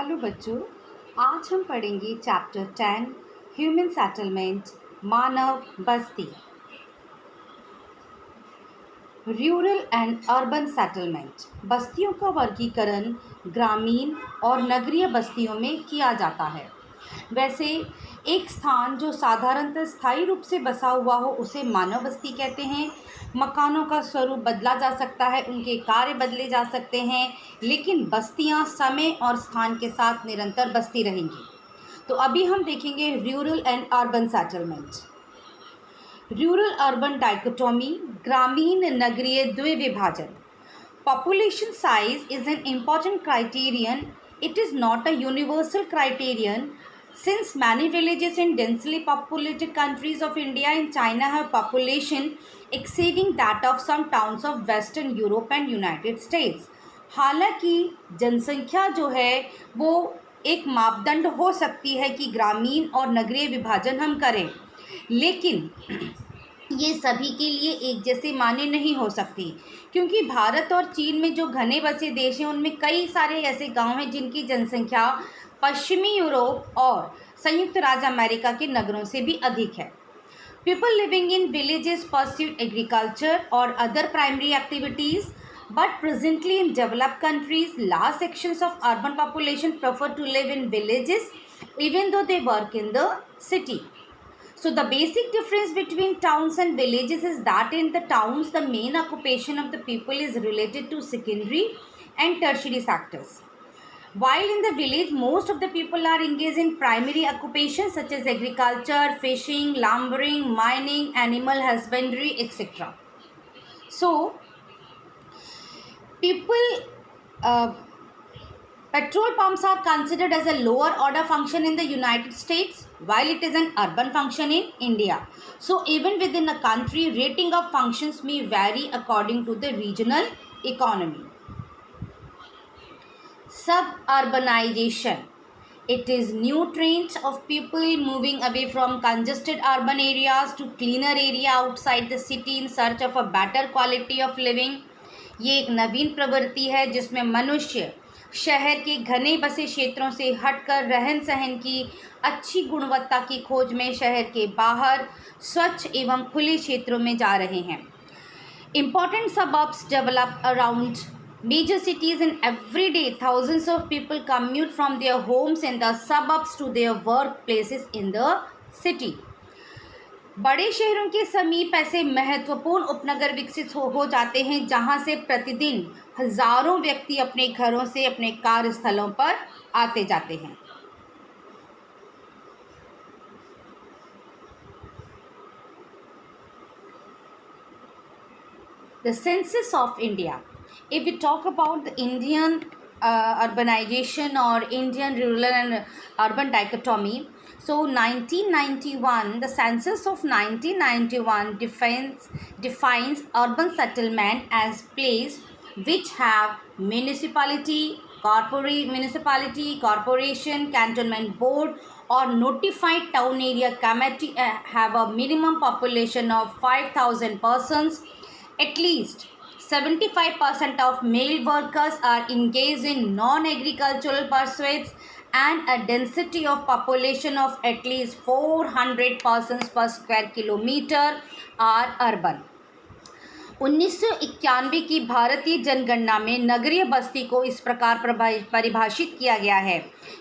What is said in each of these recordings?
Hello बच्चों, आज हम पढ़ेंगे chapter 10 human settlement Manav Basti. Rural and urban settlement बस्तियों का वर्गीकरण ग्रामीण और नगरीय बस्तियों में किया जाता है। वैसे एक स्थान जो साधारणतः स्थायी रूप से बसा हुआ हो उसे मानव बस्ती कहते हैं। मकानों का स्वरूप बदला जा सकता है, उनके कार्य बदले जा सकते हैं, लेकिन बस्तियां समय और स्थान के साथ निरंतर बसती रहेंगी। तो अभी हम देखेंगे rural and urban settlement. Rural urban dichotomy, ग्रामीण नगरीय द्विविभाजन। Population size is an important criterion. It is not a universal criterion since many villages in densely populated countries of India and China have population exceeding that of some towns of Western Europe and United States. हालांकि जनसंख्या जो है वो एक मापदंड हो सकती है कि ग्रामीण और नगरीय विभाजन हम करें, लेकिन ये सभी के लिए एक जैसे मान्य नहीं हो सकती, क्योंकि भारत और चीन में जो घने बसे देश हैं उनमें कई सारे ऐसे गांव हैं जिनकी जनसंख्या पश्चिमी यूरोप और संयुक्त राज्य अमेरिका के नगरों से भी अधिक है। People living in villages pursue agriculture और other primary activities, but presently in developed countries large sections of urban population prefer to live in villages even though they work in the city. So the basic difference between towns and villages is that in the towns the main occupation of the people is related to secondary and tertiary sectors, while in the village most of the people are engaged in primary occupations such as agriculture, fishing, lumbering, mining, animal husbandry, etc. So petrol pumps are considered as a lower order function in the United States, while it is an urban function in India. So even within a country, rating of functions may vary according to the regional economy. Suburbanization. It is new trend of people moving away from congested urban areas to cleaner area outside the city in search of a better quality of living. ये एक नवीन प्रवृत्ति है जिसमें मनुष्य शहर के घने बसे क्षेत्रों से हटकर रहन सहन की अच्छी गुणवत्ता की खोज में शहर के बाहर स्वच्छ एवं खुले क्षेत्रों में जा रहे हैं। Important suburbs develop around major cities and every day thousands of people commute from their homes in the suburbs to their workplaces in the city. बड़े शहरों के समीप ऐसे महत्वपूर्ण उपनगर विकसित हो जाते हैं जहां से प्रतिदिन हजारों व्यक्ति अपने घरों से अपने कार्यस्थलों पर आते जाते हैं। The census of India. If we talk about the Indian urbanization or Indian rural and urban dichotomy, so 1991, the census of 1991 defines urban settlement as place which have municipality, corporation, cantonment board or notified town area committee have a minimum population of 5,000 persons. At least 75% of male workers are engaged in non-agricultural pursuits and a density of population of at least 400 persons per square kilometer are urban. 1991 की भारतीय जनगणना में नगरीय बस्ती को इस प्रकार परिभाषित किया गया है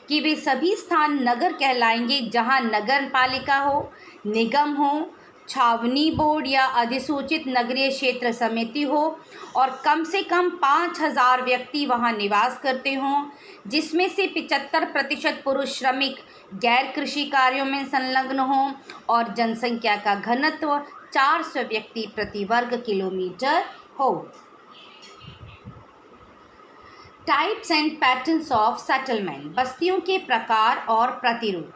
कि वे सभी स्थान नगर कहलाएंगे जहां नगर पालिका हो, निगम हो, छावनी बोर्ड या अधिसूचित नगरीय क्षेत्र समिति हो और कम से कम 5,000 व्यक्ति वहां निवास करते हों, जिसमें से 75% पुरुष श्रमिक गैर कृषि कार्यों में संलग्न हों और जनसंख्या का घनत्व 400 व्यक्ति प्रति वर्ग किलोमीटर हो। Types and patterns of settlement, बस्तियों के प्रकार और प्रतिरूप।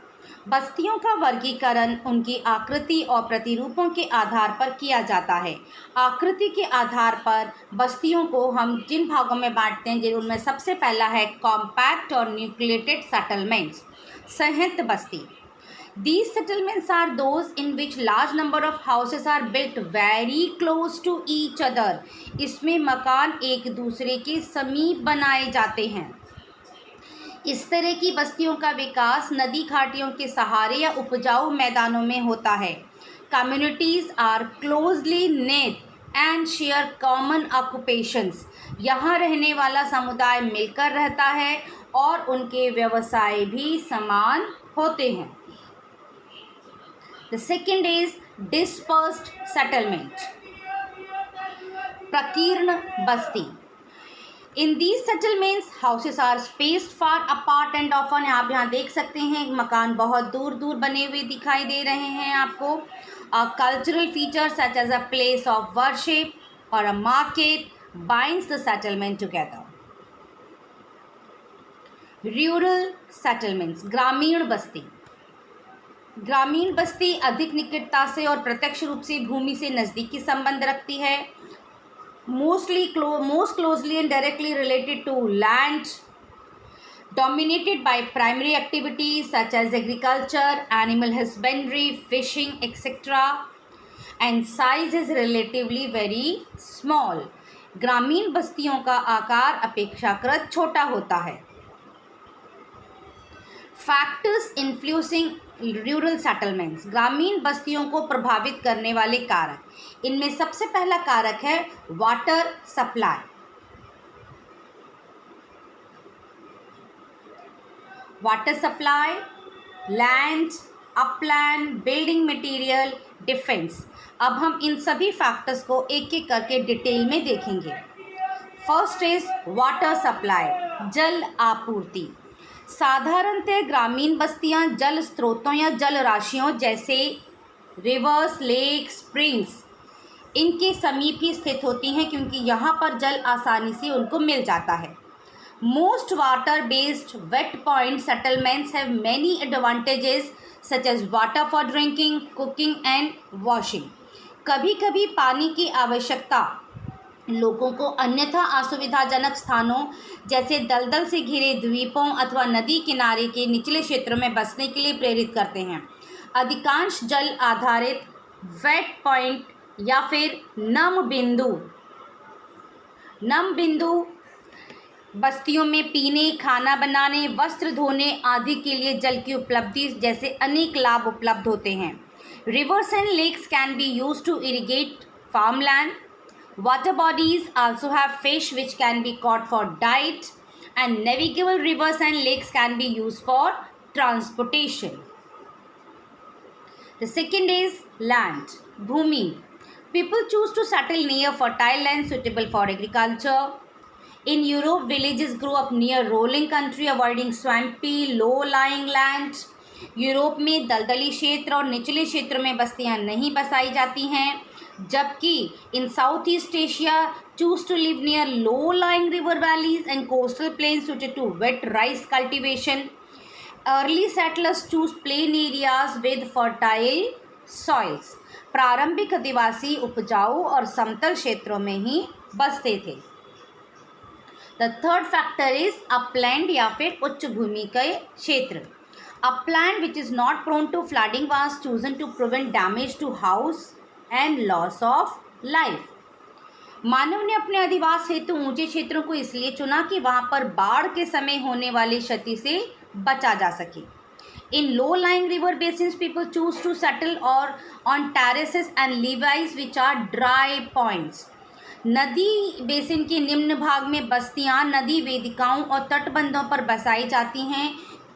बस्तियों का वर्गीकरण उनकी आकृति और प्रतिरूपों के आधार पर किया जाता है। आकृति के आधार पर बस्तियों को हम जिन भागों में बांटते हैं उनमें सबसे पहला है कॉम्पैक्ट और nucleated settlements, संहत Basti. These settlements are those in which large number of houses are built very close to each other. इसमें मकान एक दूसरे के समीप बनाए जाते हैं। इस तरह की बस्तियों का विकास नदी घाटियों के सहारे या उपजाऊ मैदानों में होता है। Communities are closely knit and share common occupations. यहाँ रहने वाला समुदाय मिलकर रहता है और उनके व्यवसाय भी समान होते हैं। The second is dispersed settlement, प्रकीर्ण बस्ती। In these settlements houses are spaced far apart and often. आप यहाँ देख सकते हैं मकान बहुत दूर दूर बने हुए दिखाई दे रहे हैं आपको। Cultural feature such as a place of worship और a market binds the settlement together. Rural settlements, ग्रामीण बस्ती। ग्रामीण बस्ती अधिक निकटता से और प्रत्यक्ष रूप से भूमि से नज़दीकी संबंध रखती है। most closely and directly related to land, dominated by primary activities such as agriculture, animal husbandry, fishing, etc. and size is relatively very small. ग्रामीण बस्तियों का आकार अपेक्षाकृत छोटा होता है। फैक्टर्स इन्फ्लुएंसिंग रूरल सेटलमेंट्स, ग्रामीण बस्तियों को प्रभावित करने वाले कारक। इनमें सबसे पहला कारक है water supply. Water supply, land, upland, building material, defence. अब हम इन सभी फैक्टर्स को एक एक करके डिटेल में देखेंगे। फर्स्ट इज वाटर सप्लाई, जल आपूर्ति। साधारणतः ग्रामीण बस्तियां जल स्रोतों या जल राशियों जैसे रिवर्स, लेक, स्प्रिंग्स इनके समीप ही स्थित होती हैं, क्योंकि यहाँ पर जल आसानी से उनको मिल जाता है। Most water based wet point settlements have many advantages such as water for drinking, cooking and washing. कभी कभी पानी की आवश्यकता लोगों को अन्यथा असुविधाजनक स्थानों जैसे दलदल से घिरे द्वीपों अथवा नदी किनारे के निचले क्षेत्रों में बसने के लिए प्रेरित करते हैं। अधिकांश जल आधारित वेट पॉइंट या फिर नम बिंदु बस्तियों में पीने, खाना बनाने, वस्त्र धोने आदि के लिए जल की उपलब्धि जैसे अनेक लाभ उपलब्ध होते हैं। Rivers and lakes can be used to irrigate farmland. Water bodies also have fish which can be caught for diet, and navigable rivers and lakes can be used for transportation. The second is land, bhumi. People choose to settle near fertile land suitable for agriculture. In Europe, villages grew up near rolling country, avoiding swampy, low-lying land. Europe में दलदली क्षेत्र और निचले क्षेत्र में बस्तियां नहीं बसाई जाती हैं, जबकि in South East Asia choose to live near low lying river valleys and coastal plains suited to wet rice cultivation. Early settlers choose plain areas with fertile soils. प्रारंभिक अधिवासी उपजाऊ और समतल क्षेत्रों में ही बसते थे। The third factor is upland या फिर उच्च भूमि के क्षेत्र। Upland which is not prone to flooding was chosen to prevent damage to house and loss of life. मानव ने अपने अधिवास हेतु ऊंचे क्षेत्रों को इसलिए चुना कि वहां पर बाढ़ के समय होने वाली क्षति से बचा जा सके। In low-lying river basins, people choose to settle or on terraces and levees which are dry points. नदी बेसिन के निम्न भाग में बस्तियां नदी वेदिकाओं और तटबंधों पर बसाई जाती हैं,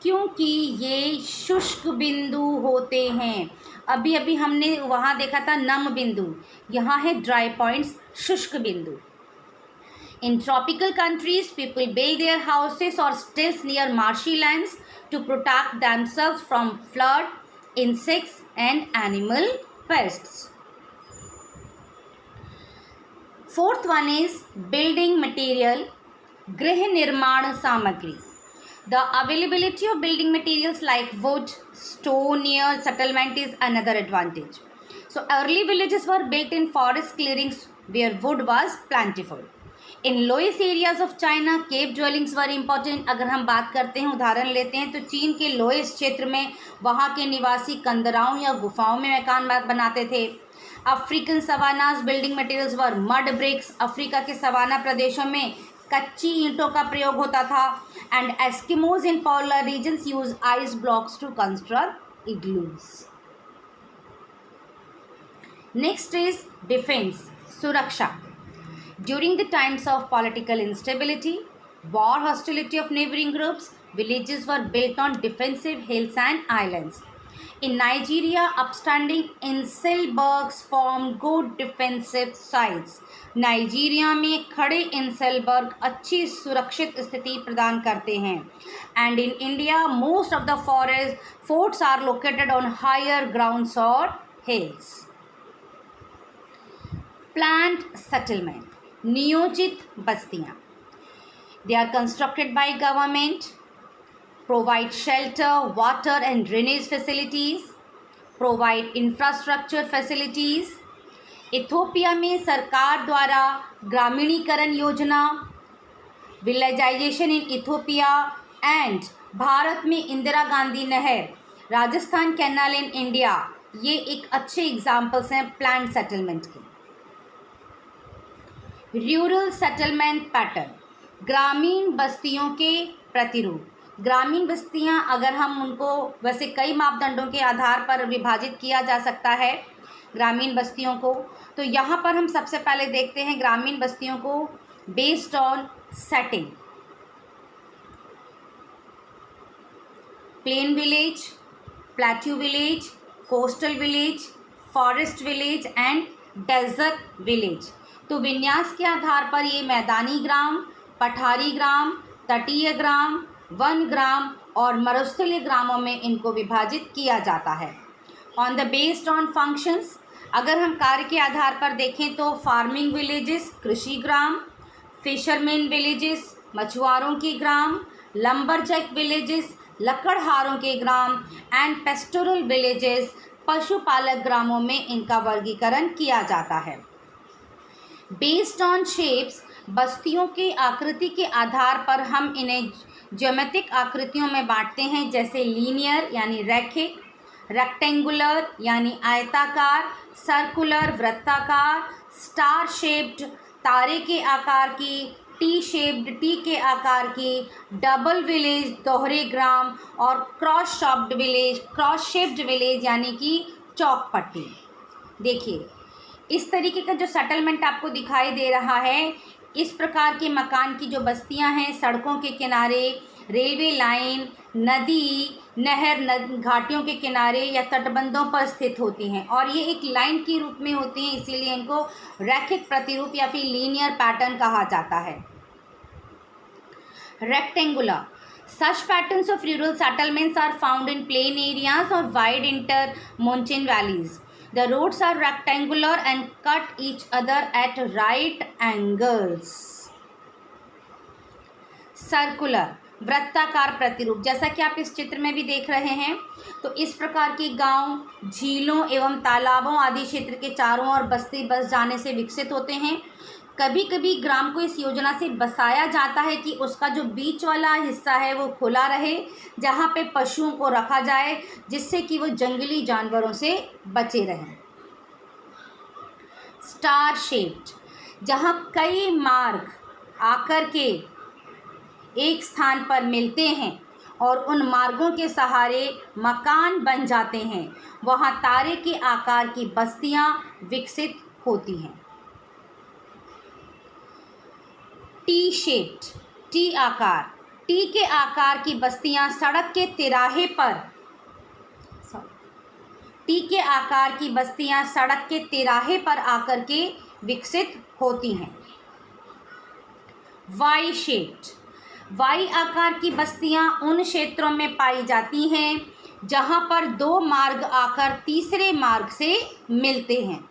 क्योंकि ये शुष्क बिंदु होते हैं। अभी अभी हमने वहाँ देखा था नम बिंदु, यहाँ है ड्राई पॉइंट्स, शुष्क बिंदु। In tropical countries people build their houses और stilts near marshy lands to protect themselves from flood, insects and animal pests. Fourth one is building material, गृह निर्माण सामग्री। The availability of building materials like wood, stone near settlement is another advantage. So early villages were built in forest clearings where wood was plentiful. In lowest areas of China, cave dwellings were important. अगर हम बात करते हैं, उदाहरण लेते हैं, तो चीन के लोएस्ट क्षेत्र में वहाँ के निवासी कंदराओं या गुफाओं में मकान बनाते थे। African savannas building materials were mud bricks. Africa के सवाना प्रदेशों में कच्ची ईंटों का प्रयोग होता था। And Eskimos in polar regions use ice blocks to construct igloos. Next is defence, सुरक्षा। During the times of political instability, war, hostility of neighboring groups, villages were built on defensive hills and islands. In Nigeria, upstanding inselbergs formed good defensive sites. Nigeria में खड़े inselberg अच्छी सुरक्षित स्थिति प्रदान करते हैं। And in India most of the forts are located on higher grounds और hills. Planned settlement, नियोजित बस्तियाँ। They are constructed by government, provide shelter, water and drainage facilities, provide infrastructure facilities. Ethiopia में सरकार द्वारा ग्रामीणीकरण योजना, villagization in Ethiopia, and Bharat में इंदिरा गांधी नहर, राजस्थान कैनाल इन इंडिया, ये एक अच्छे एग्जाम्पल्स हैं प्लान्ड सेटलमेंट के। रूरल सेटलमेंट पैटर्न, ग्रामीण बस्तियों के प्रतिरूप। ग्रामीण बस्तियां अगर हम उनको वैसे कई मापदंडों के आधार पर विभाजित किया जा सकता है ग्रामीण बस्तियों को, तो यहाँ पर हम सबसे पहले देखते हैं ग्रामीण बस्तियों को based on setting. Plain village, plateau village, coastal village, forest village and desert village. तो विन्यास के आधार पर ये मैदानी ग्राम, पठारी ग्राम, तटीय ग्राम, वन ग्राम और मरुस्थलीय ग्रामों में इनको विभाजित किया जाता है। On the based on functions, अगर हम कार्य के आधार पर देखें तो फार्मिंग विलेजेस, कृषि ग्राम, फिशरमैन विलेजेस, मछुआरों के ग्राम, लंबरजैक विलेजेस, लकड़हारों के ग्राम एंड पेस्टोरल विलेजेस, पशुपालक ग्रामों में इनका वर्गीकरण किया जाता है। बेस्ड ऑन शेप्स, बस्तियों की आकृति के आधार पर हम इन्हें ज्योमेट्रिक आकृतियों में बांटते हैं, जैसे लीनियर यानी रैखिक, रेक्टेंगुलर यानी आयताकार, सर्कुलर वृत्ताकार, स्टार शेप्ड तारे के आकार की, टी शेप्ड टी के आकार की, डबल विलेज दोहरे ग्राम और क्रॉस शेप्ड विलेज यानी कि चौक पट्टी। देखिए इस तरीके का जो सेटलमेंट आपको दिखाई दे रहा है, इस प्रकार के मकान की जो बस्तियां हैं सड़कों के किनारे, रेलवे लाइन, नदी, नहर, घाटियों के किनारे या तटबंधों पर स्थित होती हैं और ये एक लाइन के रूप में होती हैं, इसीलिए इनको रैखिक प्रतिरूप या फिर लीनियर पैटर्न कहा जाता है। Rectangular, such patterns of rural settlements are found in plain areas or wide inter-mountain valleys. The roads are rectangular and cut each other at right angles. Circular, वृत्ताकार प्रतिरूप, जैसा कि आप इस चित्र में भी देख रहे हैं, तो इस प्रकार के गांव झीलों एवं तालाबों आदि क्षेत्र के चारों ओर बस्ती बस जाने से विकसित होते हैं। कभी कभी ग्राम को इस योजना से बसाया जाता है कि उसका जो बीच वाला हिस्सा है वो खुला रहे, जहाँ पे पशुओं को रखा जाए जिससे कि वो जंगली जानवरों से बचे रहें। स्टार शेप्ड, जहाँ कई मार्ग आकर के एक स्थान पर मिलते हैं और उन मार्गों के सहारे मकान बन जाते हैं, वहाँ तारे के आकार की बस्तियाँ विकसित होती हैं। टी शेप्ड, टी आकार, टी के आकार की बस्तियां सड़क के तिराहे पर, टी के आकार की बस्तियां सड़क के तिराहे पर आकर के विकसित होती हैं। वाई शेप्ड, वाई आकार की बस्तियां उन क्षेत्रों में पाई जाती हैं जहां पर दो मार्ग आकर तीसरे मार्ग से मिलते हैं।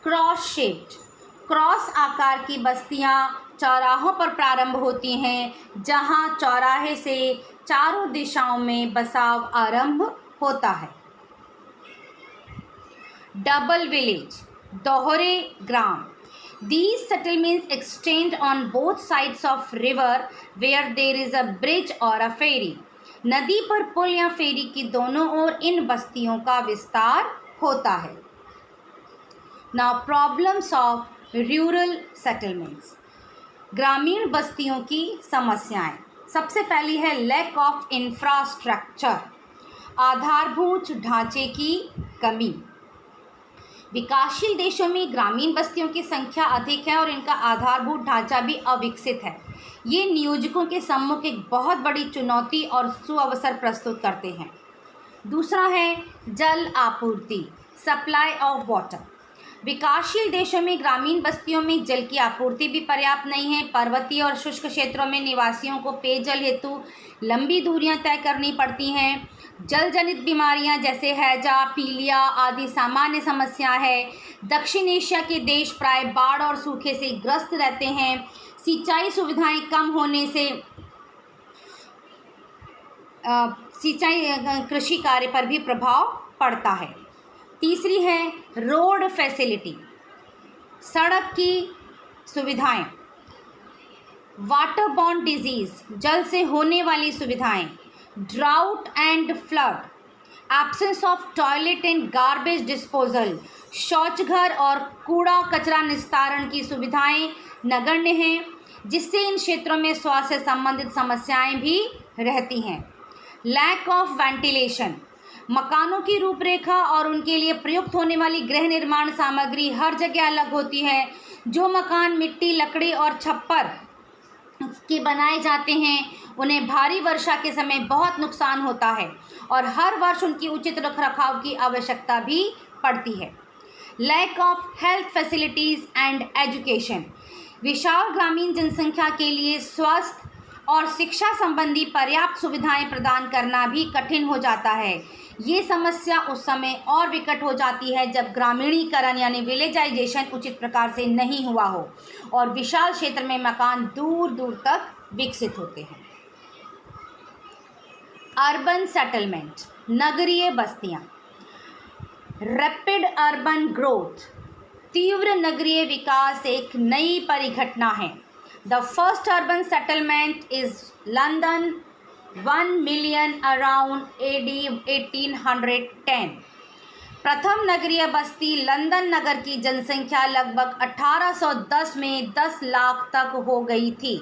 क्रॉस शेप्ड, क्रॉस आकार की बस्तियां चौराहों पर प्रारंभ होती हैं जहां चौराहे से चारों दिशाओं में बसाव आरंभ होता है। डबल विलेज, दोहरे ग्राम, these settlements extend on both sides of river where there is a bridge or a ferry. नदी पर पुल या फेरी की दोनों ओर इन बस्तियों का विस्तार होता है। Now problems of rural settlements, ग्रामीण बस्तियों की समस्याएं। सबसे पहली है लैक ऑफ इंफ्रास्ट्रक्चर, आधारभूत ढांचे की कमी। विकासशील देशों में ग्रामीण बस्तियों की संख्या अधिक है और इनका आधारभूत ढांचा भी अविकसित है। ये नियोजकों के सम्मुख एक बहुत बड़ी चुनौती और सुअवसर प्रस्तुत करते हैं। दूसरा है जल आपूर्ति, सप्लाई ऑफ वाटर। विकासशील देशों में ग्रामीण बस्तियों में जल की आपूर्ति भी पर्याप्त नहीं है। पर्वतीय और शुष्क क्षेत्रों में निवासियों को पेयजल हेतु लंबी दूरियां तय करनी पड़ती हैं। जल जनित बीमारियां जैसे हैजा, पीलिया आदि सामान्य समस्या है। दक्षिण एशिया के देश प्राय बाढ़ और सूखे से ग्रस्त रहते हैं। सिंचाई सुविधाएं कम होने से सिंचाई कृषि कार्य पर भी प्रभाव पड़ता है। तीसरी है रोड फैसिलिटी, सड़क की सुविधाएं, वाटरबॉर्न डिजीज, जल से होने वाली सुविधाएं, drought and flood, absence of toilet and garbage disposal, शौचघर और कूड़ा कचरा निस्तारण की सुविधाएं नगण्य हैं, जिससे इन क्षेत्रों में स्वास्थ्य से संबंधित समस्याएं भी रहती हैं। लैक ऑफ वेंटिलेशन, मकानों की रूपरेखा और उनके लिए प्रयुक्त होने वाली गृह निर्माण सामग्री हर जगह अलग होती है। जो मकान मिट्टी, लकड़ी और छप्पर के बनाए जाते हैं उन्हें भारी वर्षा के समय बहुत नुकसान होता है और हर वर्ष उनकी उचित रखरखाव की आवश्यकता भी पड़ती है। Lack of health facilities and education, विशाल ग्रामीण जनसंख्या के लिए स्वास्थ्य और शिक्षा संबंधी पर्याप्त सुविधाएं प्रदान करना भी कठिन हो जाता है। ये समस्या उस समय और विकट हो जाती है जब ग्रामीणीकरण यानी विलेजाइजेशन उचित प्रकार से नहीं हुआ हो और विशाल क्षेत्र में मकान दूर दूर तक विकसित होते हैं। अर्बन सेटलमेंट, नगरीय बस्तियां। रैपिड अर्बन ग्रोथ, तीव्र नगरीय विकास एक नई परिघटना है। The first urban settlement is London 1 million around AD 1810। प्रथम नगरीय बस्ती लंदन नगर की जनसंख्या लगभग 1810 में 10 लाख तक हो गई थी।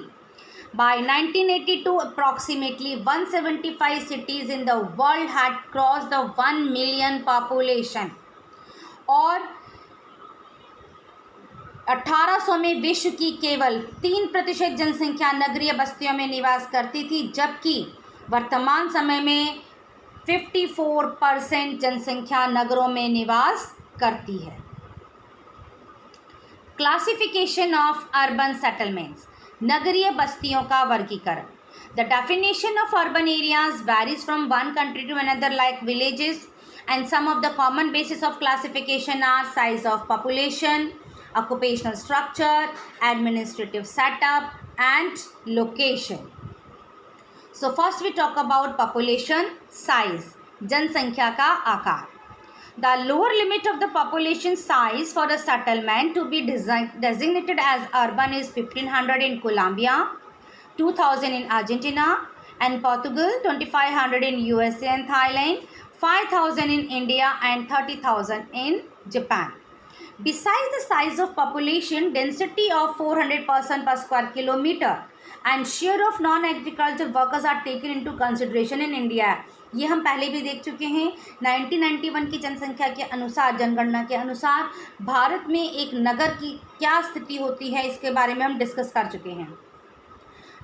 By 1982, approximately 175 cities in the world had crossed the 1 million population। और 1800 में विश्व की केवल 3% जनसंख्या नगरीय बस्तियों में निवास करती थी, जबकि वर्तमान समय में 54% जनसंख्या नगरों में निवास करती है। क्लासिफिकेशन ऑफ अर्बन सेटलमेंट्स, नगरीय बस्तियों का वर्गीकरण। The definition of urban areas varies from one country to another like villages and some of the common basis of classification are size of population, occupational structure, administrative setup and location। So first we talk about population size, जनसंख्या का आकार। The lower limit of the population size for a settlement to be designated as urban is 1500 in Colombia, 2000 in Argentina and Portugal, 2500 in USA and Thailand, 5000 in India and 30,000 in Japan। Besides the size of population, density of 400 person per square kilometer and share of non-agricultural workers are taken into consideration in India। ये हम पहले भी देख चुके हैं। 1991 की जनसंख्या के अनुसार, जनगणना के अनुसार भारत में एक नगर की क्या स्थिति होती है इसके बारे में हम डिस्कस कर चुके हैं।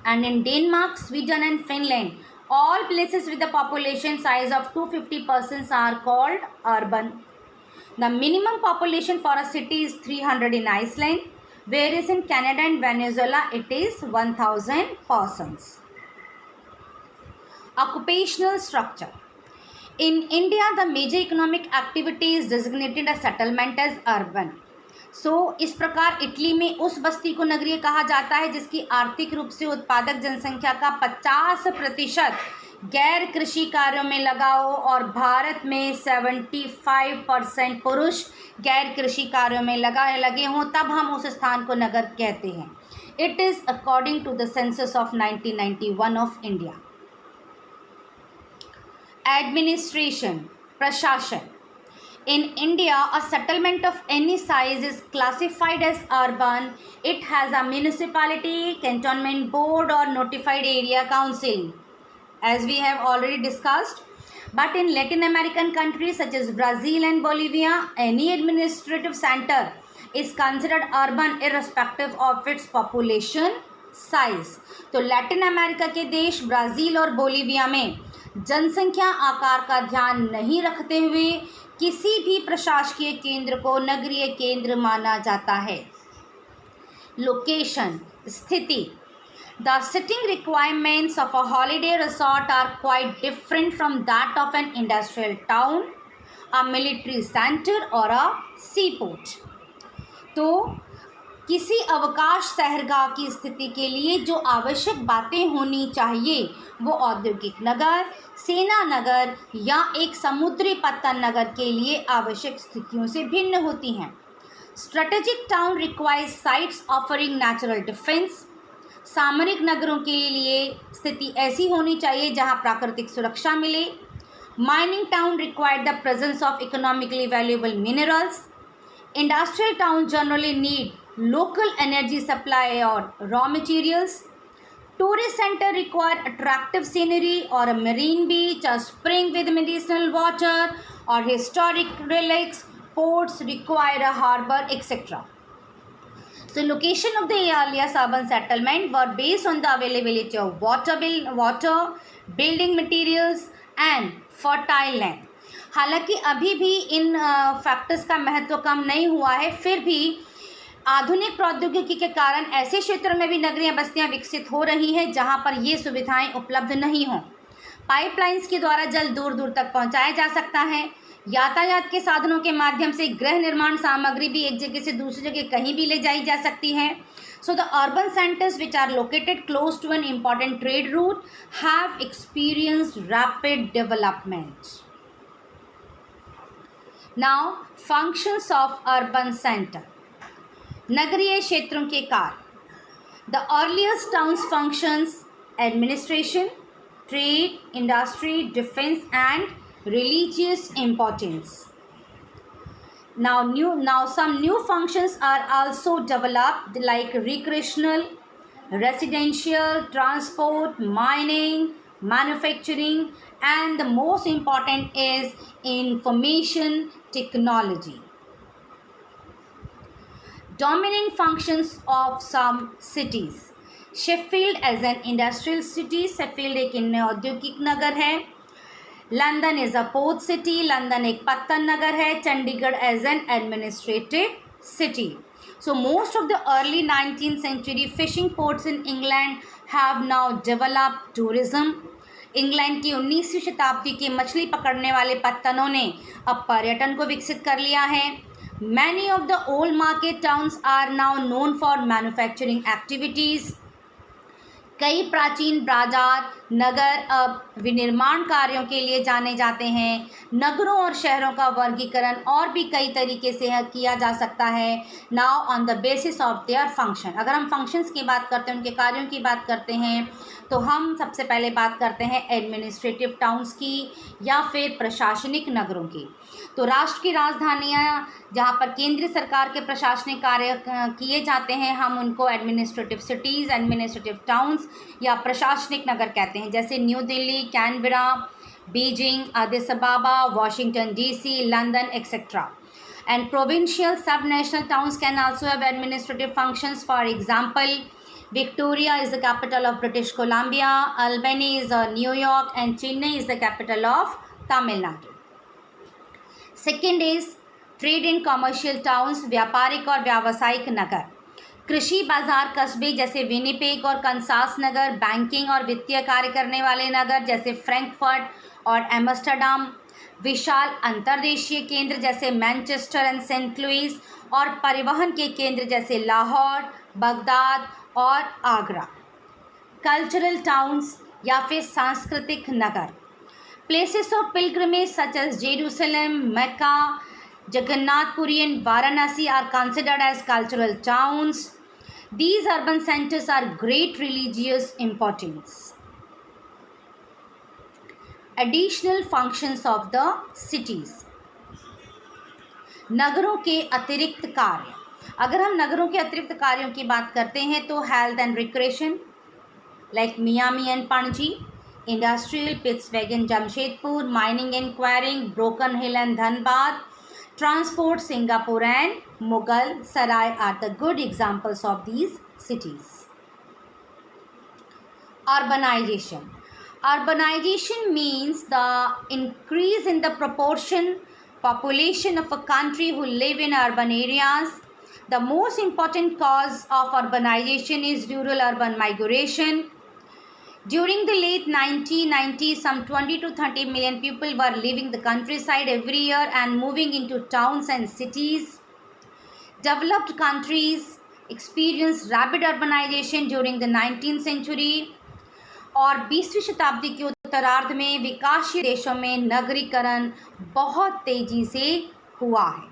And in Denmark, Sweden and Finland, all places with a population size of 250 persons are called urban। The minimum population for a city is 300 in Iceland, whereas in Canada and Venezuela it is 1000 persons। Occupational structure। In India, the major economic activity is designated as settlement as urban। इस प्रकार Italy में उस बस्ती को नगरीय कहा जाता है जिसकी आर्थिक रूप से उत्पादक जनसंख्या का 50% गैर कृषि कार्यों में लगा हो और भारत में 75% पुरुष गैर कृषि कार्यों में लगे हों, तब हम उस स्थान को नगर कहते हैं। It is according to the census of 1991 of India. Administration, प्रशासन। In India, a settlement of any size is classified as urban. It has a municipality, cantonment board, or notified area council, as we have already discussed. But in Latin American countries such as Brazil and Bolivia, any administrative center is considered urban irrespective of its population size. तो Latin America के देश Brazil और Bolivia में जनसंख्या आकार का ध्यान नहीं रखते हुए किसी भी प्रशासकीय केंद्र को नगरीय केंद्र माना जाता है. लोकेशन, स्थिति. The sitting requirements of a holiday resort are quite different from that of an industrial town, a military center or a seaport. तो किसी अवकाश शहरगाह की स्थिति के लिए जो आवश्यक बातें होनी चाहिए वो औद्योगिक नगर, सेना नगर या एक समुद्री पत्तन नगर के लिए आवश्यक स्थितियों से भिन्न होती हैं. Strategic town requires sites offering natural defense. सामरिक नगरों के लिए स्थिति ऐसी होनी चाहिए जहां प्राकृतिक सुरक्षा मिले. Mining town required the presence of economically valuable minerals. Industrial town generally need local energy supply और raw materials. Tourist centre require attractive scenery और a marine beach, a spring with medicinal water और historic relics. Ports require a harbour etcetera. So location of the earliest urban settlement were based on the availability of water, building materials and fertile land. हालांकि अभी भी इन factors का महत्व कम नहीं हुआ है, फिर भी आधुनिक प्रौद्योगिकी के कारण ऐसे क्षेत्रों में भी नगरीय बस्तियां विकसित हो रही हैं जहां पर ये सुविधाएं उपलब्ध नहीं हों. पाइपलाइंस के द्वारा जल दूर दूर तक पहुंचाया जा सकता है. यातायात के साधनों के माध्यम से गृह निर्माण सामग्री भी एक जगह से दूसरी जगह कहीं भी ले जाई जा सकती है. So the urban centres which are located close to an important trade route have experienced rapid development. Now functions of urban centre. नगरीय क्षेत्रों के कार्य. The earliest towns functions administration, trade, industry, defence and religious importance. Now some new functions are also developed like recreational, residential, transport, mining, manufacturing, and the most important is information technology. Dominant functions of some cities. Sheffield as an industrial city. Sheffield एक औद्योगिक नगर है. London is a port city. London एक पत्तन नगर है. Chandigarh as an administrative city. So most of the early 19th century fishing ports in England have now developed tourism. England की 19वीं शताब्दी के मछली पकड़ने वाले पत्तनों ने अब पर्यटन को विकसित कर लिया है. Many of the old market towns are now known for manufacturing activities. कई प्राचीन बाजार नगर अब विनिर्माण कार्यों के लिए जाने जाते हैं. नगरों और शहरों का वर्गीकरण और भी कई तरीके से किया जा सकता है. Now on the basis of their function. अगर हम फंक्शंस की बात करते हैं, उनके कार्यों की बात करते हैं, तो हम सबसे पहले बात करते हैं एडमिनिस्ट्रेटिव टाउन्स की या फिर प्रशासनिक नगरों की. तो राष्ट्र की राजधानियाँ जहाँ पर केंद्रीय सरकार के प्रशासनिक कार्य किए जाते हैं, हम उनको एडमिनिस्ट्रेटिव सिटीज़, एडमिनिस्ट्रेटिव टाउन्स या प्रशासनिक नगर कहते हैं. जैसे new Delhi, Canberra, Beijing, Addis अबाबा, Washington DC, London etcetera. And provincial subnational towns can also have administrative functions. For example, Victoria is the capital of British Columbia, Albany is New York, and Chennai is the capital of Tamil Nadu. Second is trade and commercial towns. व्यापारिक और व्यावसायिक नगर. कृषि बाजार कस्बे जैसे Winnipeg और Kansas नगर. Banking और वित्तीय कार्य करने वाले नगर जैसे फ्रैंकफर्ट और एम्स्टर्डम. विशाल अंतर्देशीय केंद्र जैसे मैनचेस्टर एंड सेंट लुइस. और परिवहन के केंद्र जैसे लाहौर, बगदाद और आगरा. कल्चरल टाउन्स या फिर सांस्कृतिक नगर. Places of pilgrimage such as Jerusalem, Mecca, Jagannath-puri and Varanasi are considered as cultural towns. These urban centers are great religious importance. Additional functions of the cities. नगरों के अतिरिक्त कार्य। अगर हम नगरों के अतिरिक्त कार्यों की बात करते हैं तो health and recreation like Miami and Panaji, industrial Pittsburgh Jamshedpur, mining and quarrying Broken Hill and Dhanbad, transport Singapore and Mughal Sarai are the good examples of these cities. Urbanization. Urbanization means the increase in the proportion population of a country who live in urban areas. The most important cause of urbanization is rural-urban migration. During the late 1990s, some 20 to 30 million people were leaving the countryside every year and moving into towns and cities. Developed countries experienced rapid urbanization during the 19th century. और 20वीं शताब्दी के उत्तरार्ध में विकासशील देशों में नगरीकरण बहुत तेजी से हुआ है.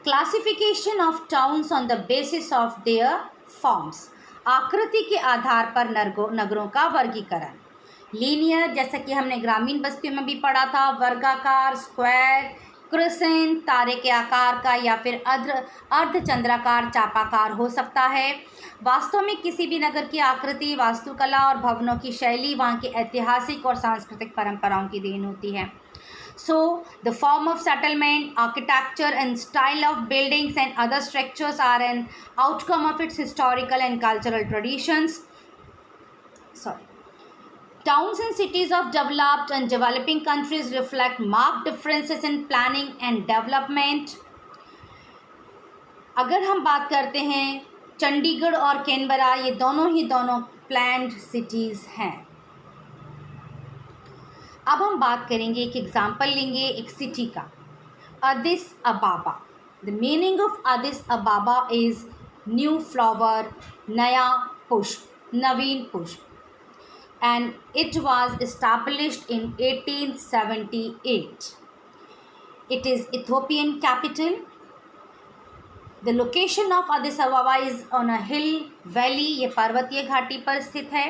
Classification of towns on the basis of their forms. आकृति के आधार पर नगरों का वर्गीकरण. लीनियर, जैसा कि हमने ग्रामीण बस्तियों में भी पढ़ा था, वर्गाकार, स्क्वायर, क्रिसेंट, तारे के आकार का, या फिर अर्धचंद्राकार, चापाकार हो सकता है. वास्तव में किसी भी नगर की आकृति वास्तुकला और भवनों की शैली वहाँ की ऐतिहासिक और सांस्कृतिक परंपराओं की देन होती है. So, the form of settlement, architecture and style of buildings and other structures are an outcome of its historical and cultural traditions. Towns and cities of developed and developing countries reflect marked differences in planning and development. अगर हम बात करते हैं चंडीगढ़ और Canberra, ये दोनों planned cities हैं. अब हम बात करेंगे, एक एग्जाम्पल लेंगे एक सिटी का, Addis अबाबा. The meaning of Addis अबाबा is new flower, नया पुष्प, नवीन पुष्प. And it was established in 1878. It is Ethiopian capital. The location of Addis Ababa is on a hill valley. ये पर्वतीय घाटी पर स्थित है.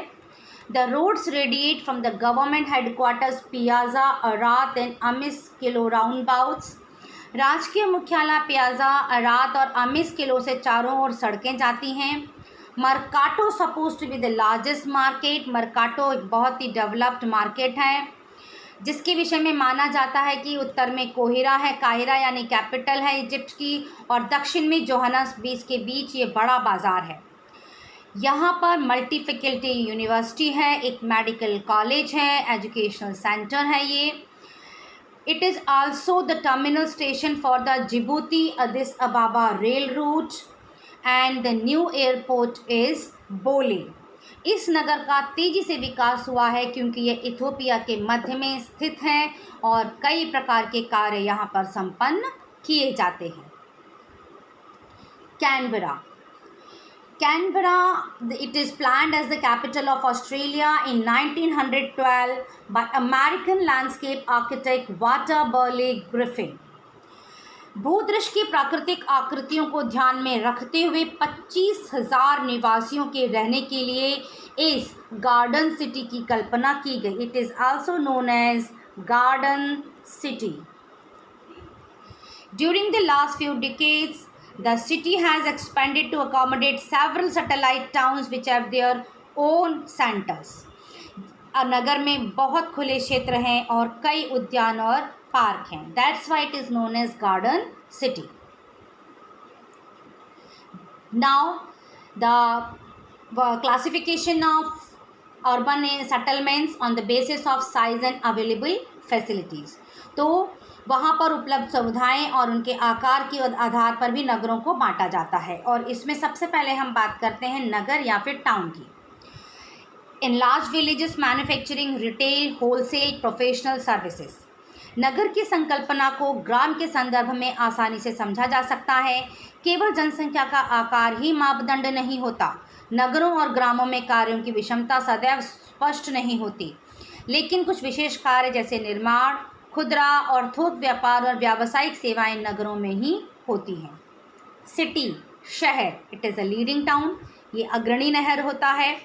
The roads radiate from the government headquarters Piazza, Arat and Amis Kilo roundabouts. राजकीय मुख्यालय piazza, अरात और Amish kilo से चारों ओर सड़कें जाती हैं. Merkato suppose to be the largest market. Merkato एक बहुत ही डेवलप्ड मार्केट है जिसके विषय में माना जाता है कि उत्तर में कोहिरा है, काहिरा यानी कैपिटल है इजिप्ट की, और दक्षिण में जोहान्सबर्ग के बीच ये बड़ा बाज़ार है. यहाँ पर मल्टी फैकल्टी यूनिवर्सिटी है, एक मेडिकल कॉलेज है, एजुकेशनल सेंटर है ये. It is also the terminal station for the Djibouti Addis अबाबा rail route and the new airport is बोले. इस नगर का तेज़ी से विकास हुआ है क्योंकि ये इथियोपिया के मध्य में स्थित है और कई प्रकार के कार्य यहाँ पर संपन्न किए जाते हैं. Canberra. Canberra, it is planned as the capital of Australia in 1912 by American landscape architect Walter Burley Griffin. भूदृश्य की प्राकृतिक आकृतियों को ध्यान में रखते हुए 25,000 निवासियों के रहने के लिए इस गार्डन सिटी की कल्पना की गई. It is also known as garden city. During the last few decades, the city has expanded to accommodate several satellite towns which have their own centers. नगर में बहुत खुले क्षेत्र हैं और कई उद्यान और पार्क हैं. That's why it is known as garden city. Now, the classification of urban settlements on the basis of size and available facilities. तो वहाँ पर उपलब्ध सुविधाएं और उनके आकार के आधार पर भी नगरों को बांटा जाता है. और इसमें सबसे पहले हम बात करते हैं नगर या फिर टाउन की. In large villages manufacturing, retail, wholesale, professional services. नगर की संकल्पना को ग्राम के संदर्भ में आसानी से समझा जा सकता है. केवल जनसंख्या का आकार ही मापदंड नहीं होता. नगरों और ग्रामों में कार्यों की विषमता सदैव स्पष्ट नहीं होती, लेकिन कुछ विशेष कार्य जैसे निर्माण, खुदरा और थोक व्यापार और व्यावसायिक सेवाएं नगरों में ही होती हैं. सिटी, शहर. It is a leading town. ये अग्रणी नहर होता है.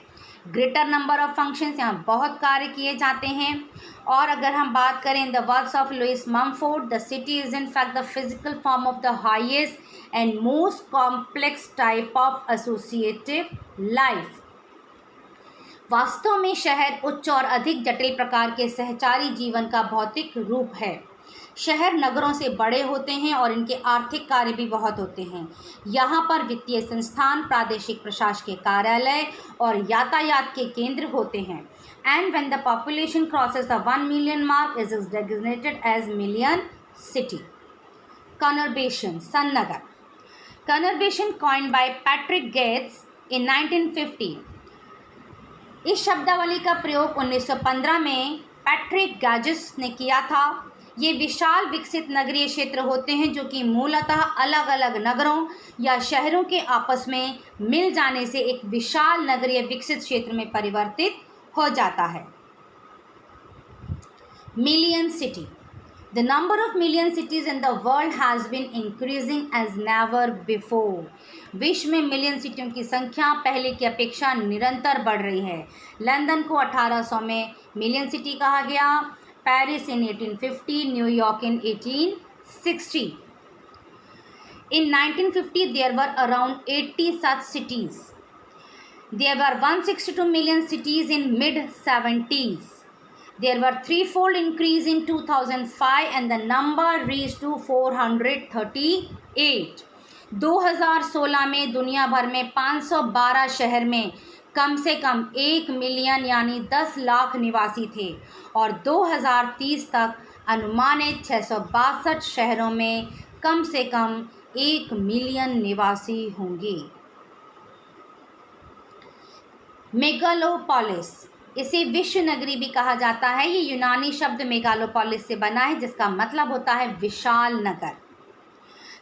ग्रेटर नंबर ऑफ फंक्शंस, यहाँ बहुत कार्य किए जाते हैं। और अगर हम बात करें in the words of Lewis Mumford, the city is in fact the physical form of the highest and most complex type of associative life. वास्तव में शहर उच्च और अधिक जटिल प्रकार के सहचारी जीवन का भौतिक रूप है। शहर नगरों से बड़े होते हैं और इनके आर्थिक कार्य भी बहुत होते हैं। यहाँ पर वित्तीय संस्थान, प्रादेशिक प्रशासकीय कार्यालय और यातायात के केंद्र होते हैं। And when the population crosses the 1 million mark is designated as million city. Conurbation, सन्नगर। Conurbation coined by Patrick Geddes in 1950। इस शब्दावली का प्रयोग 1915 में पैट्रिक गैजेस ने किया था। ये विशाल विकसित नगरीय क्षेत्र होते हैं जो कि मूलतः अलग अलग नगरों या शहरों के आपस में मिल जाने से एक विशाल नगरीय विकसित क्षेत्र में परिवर्तित हो जाता है। Million city. The number of million cities in the world has been increasing as never before. विश्व में मिलियन सिटियों की संख्या पहले की अपेक्षा निरंतर बढ़ रही है। लंदन को 1800 में मिलियन सिटी कहा गया, Paris in 1850, New York in 1860. In 1950 there were around 80 such cities. There were 162 million cities in mid-70s. There were threefold increase in 2005 and the number reached to 438. 2016 में दुनिया भर में 512 शहर में कम से कम 1 मिलियन यानी 10 लाख निवासी थे और 2030 तक अनुमानित 662 शहरों में कम से कम 1 मिलियन निवासी होंगे। मेगालोपोलिस, इसे विश्व नगरी भी कहा जाता है। ये यूनानी शब्द मेगालोपोलिस से बना है जिसका मतलब होता है विशाल नगर।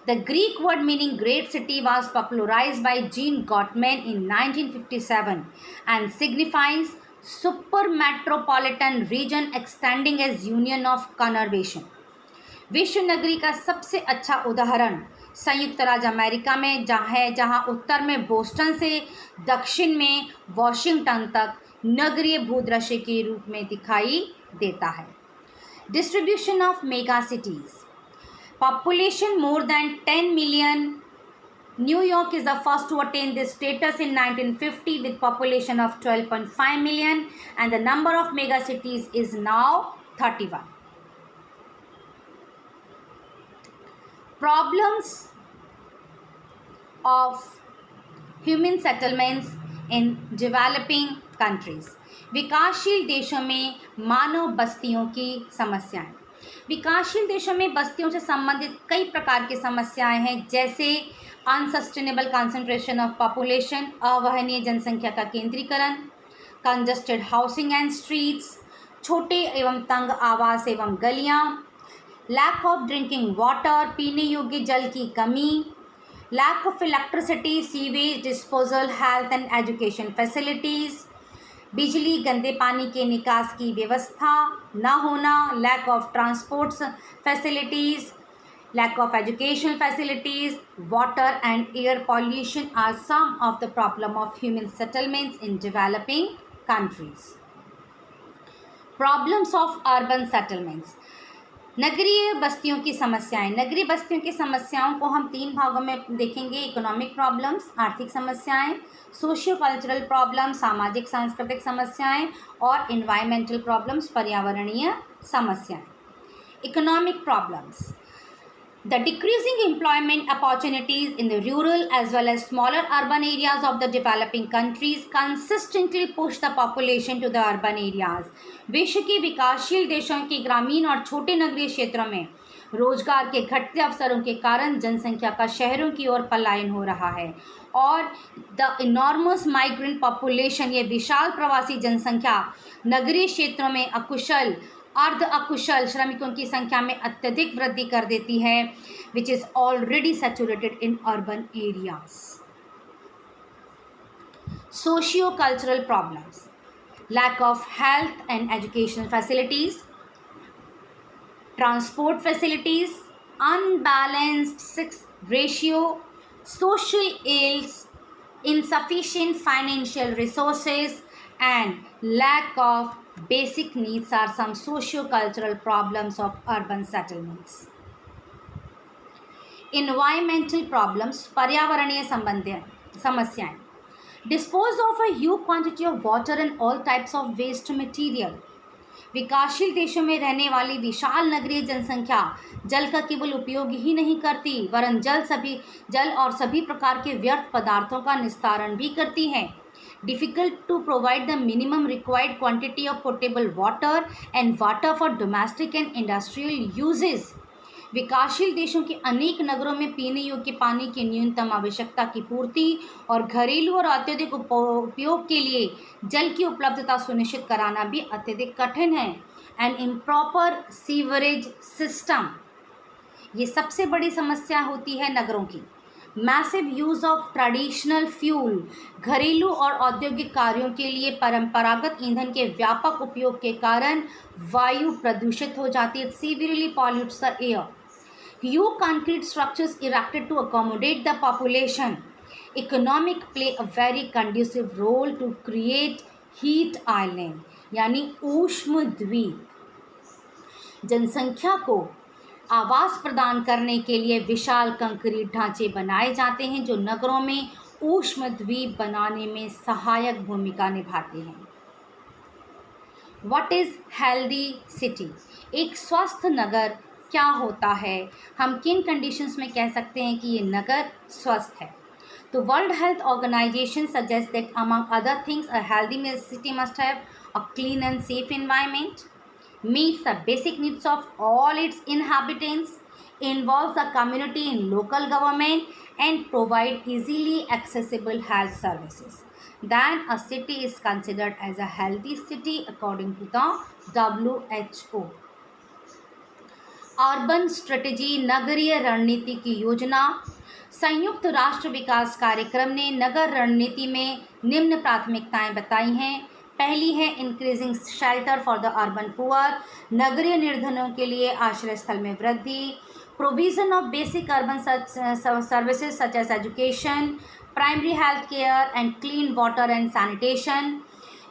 The Greek word meaning great city was popularised by Jean Gottmann in 1957 and signifies super metropolitan region extending as union of conurbation. विश्व नगरी का सबसे अच्छा उदाहरण संयुक्त राज्य अमेरिका में जहाँ उत्तर में बोस्टन से दक्षिण में वॉशिंगटन तक नगरीय भूदृश्य के रूप में दिखाई देता है। Distribution of mega cities. Population more than 10 million. New York is the first to attain this status in 1950 with population of 12.5 million and the number of mega cities is now 31. Problems of human settlements in developing countries. विकासशील देशों में मानव बस्तियों की समस्याएं। विकासशील देशों में बस्तियों से संबंधित कई प्रकार की समस्याएं हैं, जैसे अनसस्टेनेबल कंसंट्रेशन ऑफ पॉपुलेशन, अवहनीय जनसंख्या का केंद्रीकरण, कंजस्टेड हाउसिंग एंड स्ट्रीट्स, छोटे एवं तंग आवास एवं गलियां, लैक ऑफ ड्रिंकिंग वाटर, पीने योग्य जल की कमी, lack of electricity, sewage disposal, health and education facilities, बिजली, गंदे पानी के निकास की व्यवस्था न होना, lack of transport facilities, lack of education facilities, water and air pollution are some of the problem of human settlements in developing countries. Problems of urban settlements. नगरीय बस्तियों की समस्याएं. नगरीय बस्तियों की समस्याओं को हम 3 भागों में देखेंगे. इकोनॉमिक प्रॉब्लम्स, आर्थिक समस्याएं, सोशियो कल्चरल प्रॉब्लम्स, सामाजिक सांस्कृतिक समस्याएं, और इन्वायरमेंटल प्रॉब्लम्स, पर्यावरणीय समस्याएं. Economic problems. The decreasing employment opportunities in the rural as well as smaller urban areas of the developing countries consistently push the population to the urban areas. विश्व के विकासशील देशों के ग्रामीण और छोटे नगरीय क्षेत्रों में रोजगार के घटते अवसरों के कारण जनसंख्या का शहरों की ओर पलायन हो रहा है, और द इनॉर्मस माइग्रेंट पॉपुलेशन, ये विशाल प्रवासी जनसंख्या नगरीय क्षेत्रों में अकुशल, अर्ध अकुशल श्रमिकों की संख्या में अत्यधिक वृद्धि कर देती है, which is already saturated in urban areas. Socio cultural problems. Lack of health and educational facilities, transport facilities, unbalanced sex ratio, social ills, insufficient financial resources, and lack of basic needs are some socio-cultural problems of urban settlements. Environmental problems, पर्यावरणीय संबंधित समस्याएं. Dispose of a huge quantity of water and all types of waste material. विकासशील देशों में रहने वाली विशाल नगरीय जनसंख्या जल का केवल उपयोग ही नहीं करती, वरन जल और सभी प्रकार के व्यर्थ पदार्थों का निस्तारण भी करती है. Difficult to provide the minimum required quantity of potable water and water for domestic and industrial uses. विकासशील देशों के अनेक नगरों में पीने योग्य पानी की न्यूनतम आवश्यकता की पूर्ति और घरेलू और औद्योगिक उपयोग के लिए जल की उपलब्धता सुनिश्चित कराना भी अत्यधिक कठिन है. एंड इम्प्रॉपर सीवरेज सिस्टम, ये सबसे बड़ी समस्या होती है नगरों की. Massive use of traditional fuel, घरेलू और औद्योगिक कार्यों के लिए परंपरागत ईंधन के व्यापक उपयोग के कारण वायु प्रदूषित हो जाती है. Severely pollutes the air. Huge concrete structures erected to accommodate the population. Economic play a very conducive role to create heat island, यानी ऊष्म द्वीप. जनसंख्या को आवास प्रदान करने के लिए विशाल कंक्रीट ढांचे बनाए जाते हैं जो नगरों में ऊष्म द्वीप बनाने में सहायक भूमिका निभाते हैं. What is healthy city? एक स्वस्थ नगर क्या होता है? हम किन कंडीशंस में कह सकते हैं कि ये नगर स्वस्थ है? तो World Health Organization suggest that among other things a healthy city must have a clean and safe environment, meets the basic needs of all its inhabitants, involves the community in local government, and provide easily accessible health services. Then a city is considered as a healthy city according to the WHO. Urban strategy, नगरीय रणनीति की योजना. संयुक्त राष्ट्र विकास कार्यक्रम ने नगर रणनीति में निम्न प्राथमिकताएं बताई हैं. पहली है increasing shelter for the urban poor, नगरीय निर्धनों के लिए आश्रय स्थल में वृद्धि. Provision of basic urban services such as education, primary health care and clean water and sanitation.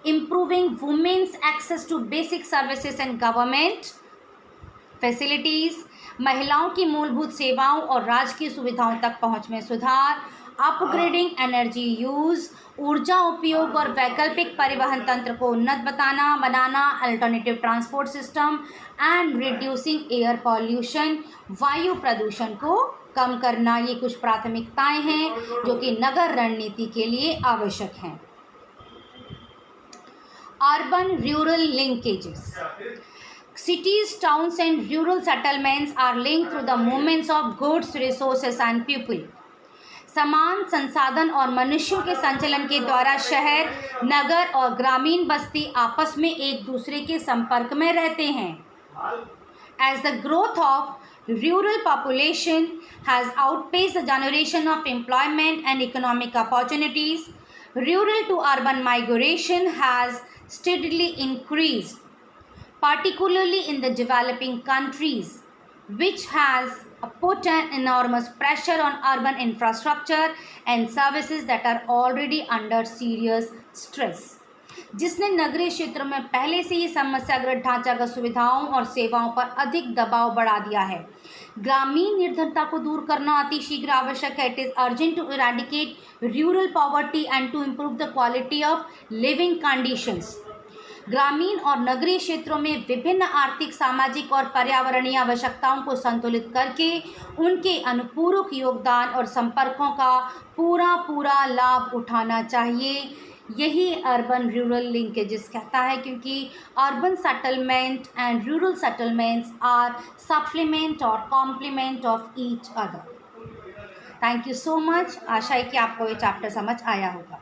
Improving women's access to basic services and government facilities, महिलाओं की मूलभूत सेवाओं और राजकीय सुविधाओं तक पहुंच में सुधार. अपग्रेडिंग एनर्जी यूज़, ऊर्जा उपयोग और वैकल्पिक परिवहन तंत्र को उन्नत बनाना. Alternative transport system and reducing air pollution, वायु प्रदूषण को कम करना. ये कुछ प्राथमिकताएं हैं जो कि नगर रणनीति के लिए आवश्यक हैं. Urban rural linkages. Cities, towns and rural settlements are linked through the movements of goods, resources and people. समान संसाधन और मनुष्यों के संचलन के द्वारा शहर, नगर और ग्रामीण बस्ती आपस में एक दूसरे के संपर्क में रहते हैं. As the growth of rural population has outpaced the generation of employment and economic opportunities, rural to urban migration has steadily increased, particularly in the developing countries, which has put an enormous pressure on urban infrastructure and services that are already under serious stress. जिसने नगरीय क्षेत्रों में पहले से ही समस्याग्रस्त ढांचागत सुविधाओं और सेवाओं पर अधिक दबाव बढ़ा दिया है. ग्रामीण निर्धनता को दूर करना अतिशीघ्र आवश्यक है. It is urgent to eradicate rural poverty and to improve the quality of living conditions. ग्रामीण और नगरीय क्षेत्रों में विभिन्न आर्थिक, सामाजिक और पर्यावरणीय आवश्यकताओं को संतुलित करके उनके अनुपूरक योगदान और संपर्कों का पूरा लाभ उठाना चाहिए. यही अर्बन रूरल लिंकेजेस कहता है, क्योंकि urban settlement and rural settlements are supplement और complement of each other. Thank you so much. आशा है कि आपको ये चैप्टर समझ आया होगा.